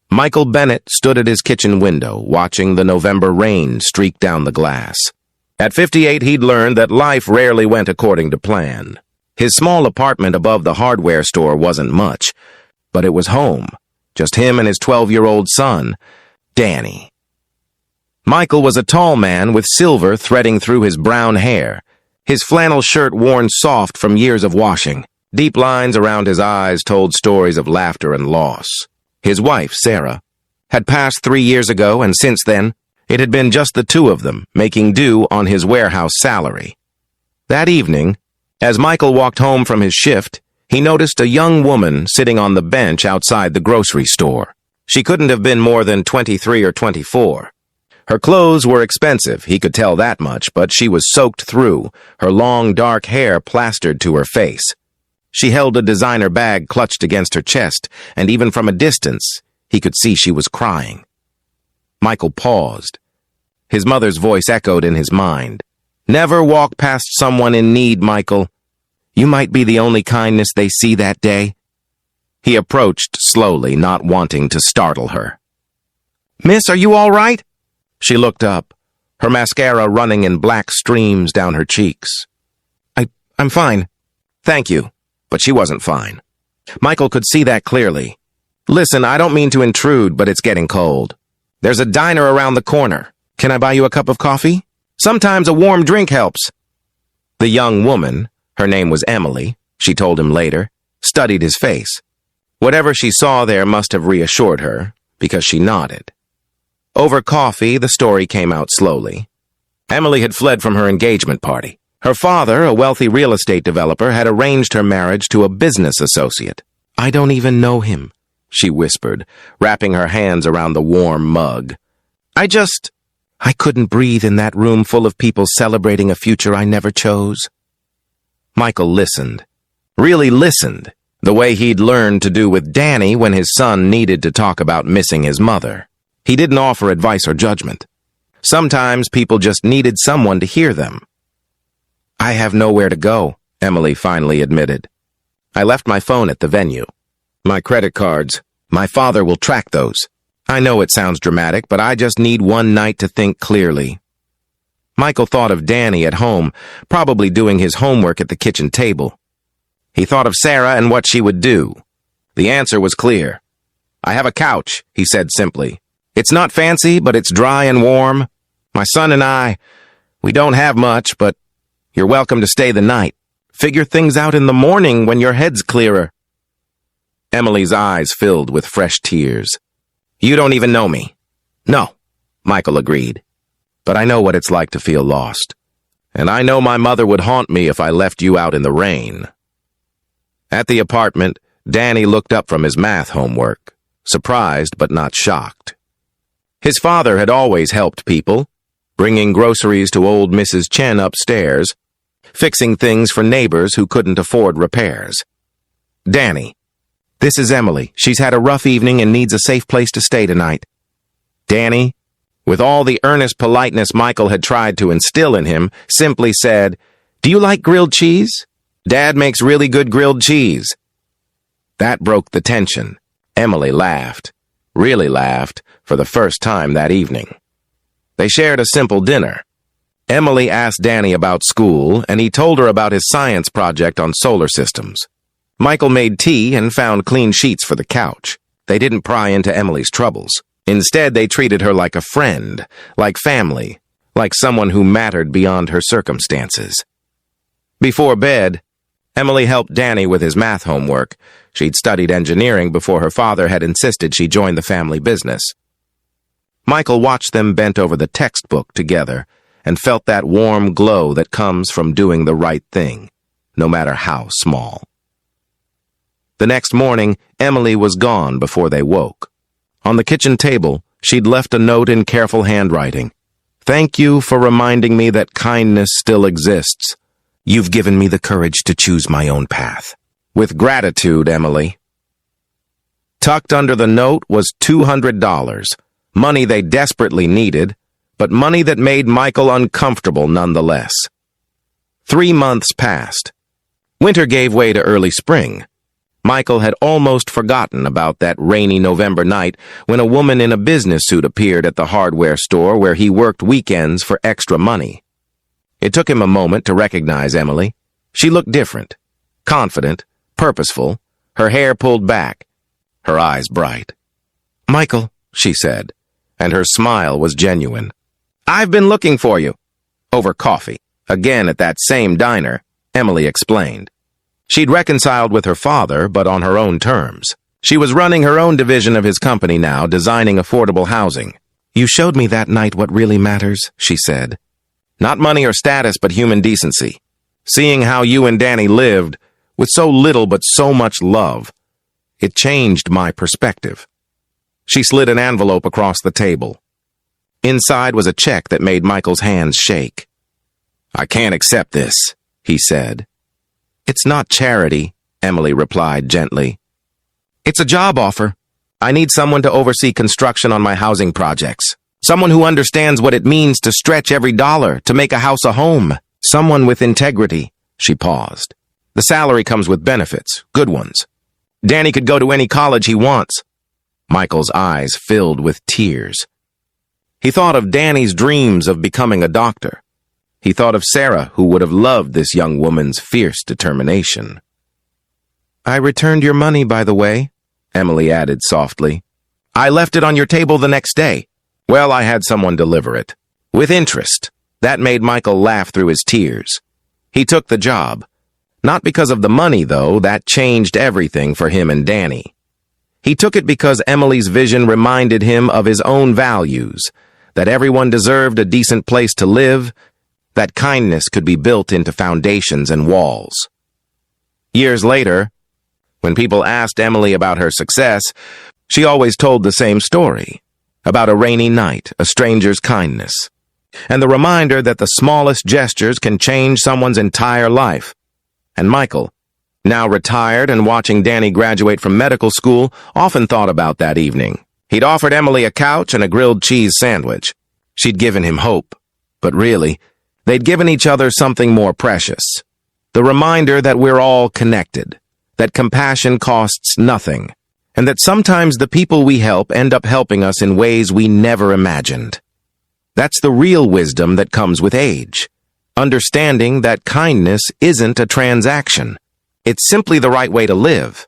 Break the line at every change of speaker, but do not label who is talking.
Michael Bennett stood at his kitchen window, watching the November rain streak down the glass. At 58, he'd learned that life rarely went according to plan. His small apartment above the hardware store wasn't much, but it was home. Just him and his 12-year-old son, Danny. Michael was a tall man with silver threading through his brown hair, his flannel shirt worn soft from years of washing. Deep lines around his eyes told stories of laughter and loss. His wife, Sarah, had passed 3 years ago, and since then, it had been just the two of them, making do on his warehouse salary. That evening, as Michael walked home from his shift, he noticed a young woman sitting on the bench outside the grocery store. She couldn't have been more than 23 or 24. Her clothes were expensive, he could tell that much, but she was soaked through, her long dark hair plastered to her face. She held a designer bag clutched against her chest, and even from a distance, he could see she was crying. Michael paused. His mother's voice echoed in his mind. "Never walk past someone in need, Michael. You might be the only kindness they see that day." He approached slowly, not wanting to startle her. "Miss, are you all right?" She looked up, her mascara running in black streams down her cheeks. I'm fine. Thank you." But she wasn't fine. Michael could see that clearly. "Listen, I don't mean to intrude, but it's getting cold. There's a diner around the corner. Can I buy you a cup of coffee? Sometimes a warm drink helps." The young woman, her name was Emily, she told him later, studied his face. Whatever she saw there must have reassured her, because she nodded. Over coffee, the story came out slowly. Emily had fled from her engagement party. Her father, a wealthy real estate developer, had arranged her marriage to a business associate. "I don't even know him," she whispered, wrapping her hands around the warm mug. I couldn't breathe in that room full of people celebrating a future I never chose." Michael listened. Really listened, the way he'd learned to do with Danny when his son needed to talk about missing his mother. He didn't offer advice or judgment. Sometimes people just needed someone to hear them. "I have nowhere to go," Emily finally admitted. "I left my phone at the venue. My credit cards. My father will track those. I know it sounds dramatic, but I just need one night to think clearly." Michael thought of Danny at home, probably doing his homework at the kitchen table. He thought of Sarah and what she would do. The answer was clear. "I have a couch," he said simply. "It's not fancy, but it's dry and warm. My son and we don't have much, but you're welcome to stay the night. Figure things out in the morning when your head's clearer." Emily's eyes filled with fresh tears. "You don't even know me." "No," Michael agreed. "But I know what it's like to feel lost. And I know my mother would haunt me if I left you out in the rain." At the apartment, Danny looked up from his math homework, surprised but not shocked. His father had always helped people, bringing groceries to old Mrs. Chen upstairs, fixing things for neighbors who couldn't afford repairs. "Danny, this is Emily. She's had a rough evening and needs a safe place to stay tonight." Danny, with all the earnest politeness Michael had tried to instill in him, simply said, "Do you like grilled cheese? Dad makes really good grilled cheese." That broke the tension. Emily laughed, really laughed, for the first time that evening. They shared a simple dinner. Emily asked Danny about school, and he told her about his science project on solar systems. Michael made tea and found clean sheets for the couch. They didn't pry into Emily's troubles. Instead, they treated her like a friend, like family, like someone who mattered beyond her circumstances. Before bed, Emily helped Danny with his math homework. She'd studied engineering before her father had insisted she join the family business. Michael watched them bent over the textbook together and felt that warm glow that comes from doing the right thing, no matter how small. The next morning, Emily was gone before they woke. On the kitchen table, she'd left a note in careful handwriting. "Thank you for reminding me that kindness still exists. You've given me the courage to choose my own path. With gratitude, Emily." Tucked under the note was $200, money they desperately needed, but money that made Michael uncomfortable nonetheless. 3 months passed. Winter gave way to early spring. Michael had almost forgotten about that rainy November night when a woman in a business suit appeared at the hardware store where he worked weekends for extra money. It took him a moment to recognize Emily. She looked different, confident, purposeful, her hair pulled back, her eyes bright. "Michael," she said, and her smile was genuine. "I've been looking for you." Over coffee, again at that same diner, Emily explained. She'd reconciled with her father, but on her own terms. She was running her own division of his company now, designing affordable housing. "You showed me that night what really matters," she said. "Not money or status, but human decency. Seeing how you and Danny lived, with so little but so much love, it changed my perspective." She slid an envelope across the table. Inside was a check that made Michael's hands shake. "I can't accept this," he said. "It's not charity," Emily replied gently. "It's a job offer. I need someone to oversee construction on my housing projects. Someone who understands what it means to stretch every dollar to make a house a home. Someone with integrity." She paused. "The salary comes with benefits, good ones. Danny could go to any college he wants." Michael's eyes filled with tears. He thought of Danny's dreams of becoming a doctor. He thought of Sarah, who would have loved this young woman's fierce determination. "I returned your money, by the way," Emily added softly. "I left it on your table the next day." "Well, I had someone deliver it. With interest." That made Michael laugh through his tears. He took the job. Not because of the money, though. That changed everything for him and Danny. He took it because Emily's vision reminded him of his own values, that everyone deserved a decent place to live, that kindness could be built into foundations and walls. Years later, when people asked Emily about her success, she always told the same story, about a rainy night, a stranger's kindness, and the reminder that the smallest gestures can change someone's entire life. And Michael, now retired and watching Danny graduate from medical school, often thought about that evening. He'd offered Emily a couch and a grilled cheese sandwich. She'd given him hope, but really, they'd given each other something more precious. The reminder that we're all connected, that compassion costs nothing, and that sometimes the people we help end up helping us in ways we never imagined. That's the real wisdom that comes with age. Understanding that kindness isn't a transaction. It's simply the right way to live.